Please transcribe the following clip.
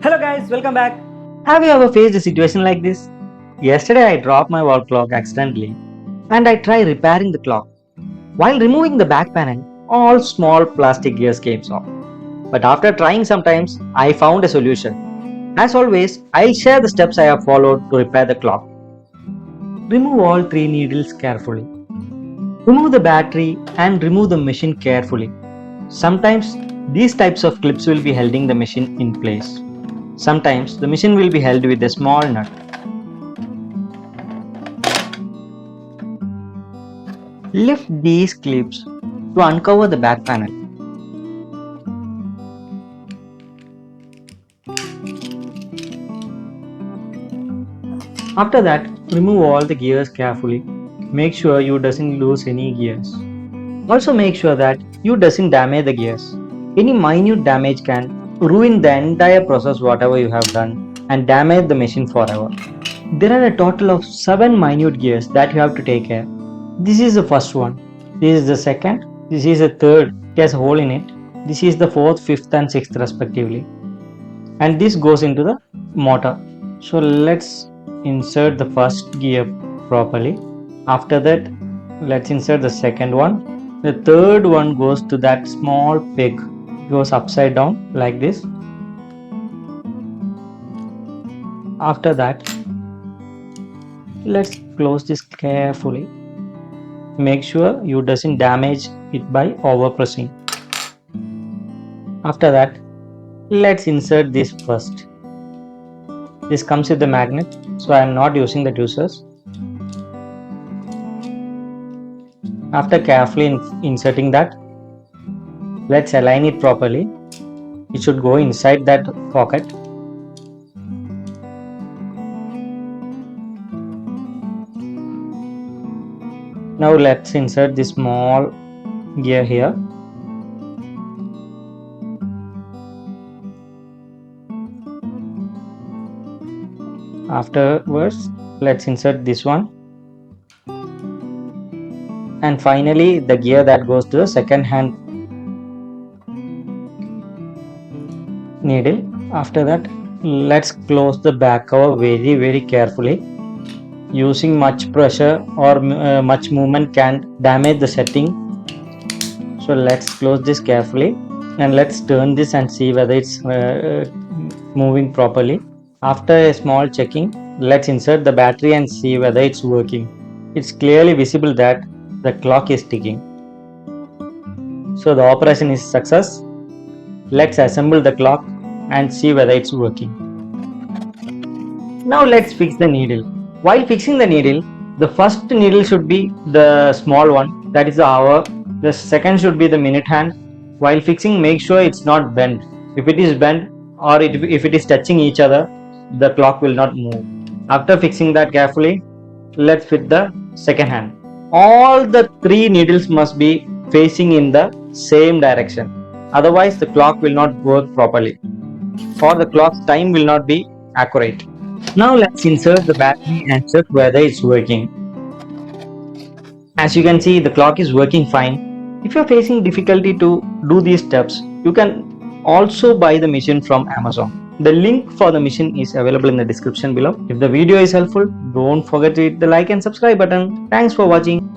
Hello guys, welcome back. Have you ever faced a situation like this? Yesterday I dropped my wall clock accidentally and I tried repairing the clock. While removing the back panel, all small plastic gears came off. But after trying sometimes, I found a solution. As always, I'll share the steps I have followed to repair the clock. Remove all three needles carefully. Remove the battery and remove the machine carefully. Sometimes these types of clips will be holding the machine in place. Sometimes the machine will be held with a small nut. Lift these clips to uncover the back panel. After that, remove all the gears carefully. Make sure you doesn't lose any gears. Also make sure that you doesn't damage the gears. Any minute damage can ruin the entire process whatever you have done and damage the machine forever. There are a total of 7 minute gears that you have to take care. This is the first one. This is the second. This is the third. It has a hole in it. This is the fourth, fifth and sixth respectively. And this goes into the motor. So let's insert the first gear properly. After that, let's insert the second one. The third one goes to that small peg. It goes upside down like this. After that, let's close this carefully. Make sure you doesn't damage it by overpressing. After that, let's insert this first. This comes with the magnet, so I am not using the tweezers. After carefully inserting that, let's align it properly. It should go inside that pocket. Now let's insert this small gear here. Afterwards, let's insert this one. And finally, the gear that goes to the second hand needle. After that, let's close the back cover very carefully. Using much pressure or much movement can damage the setting. So let's close this carefully and let's turn this and see whether it's moving properly. After a small checking, let's insert the battery and see whether it's working. It's clearly visible that the clock is ticking. So the operation is success. Let's assemble the clock and see whether it's working. Now let's fix the needle. While fixing the needle, the first needle should be the small one, that is the hour. The second should be the minute hand. While fixing, make sure it's not bent. If it is bent or if it is touching each other, the clock will not move. After fixing that carefully, let's fit the second hand. All the 3 needles must be facing in the same direction. Otherwise, the clock will not work properly or the clock's time will not be accurate. Now let's insert the battery and check whether it's working. As you can see, the clock is working fine. If you are facing difficulty to do these steps, you can also buy the machine from Amazon. The link for the machine is available in the description below. If the video is helpful, don't forget to hit the like and subscribe button. Thanks for watching.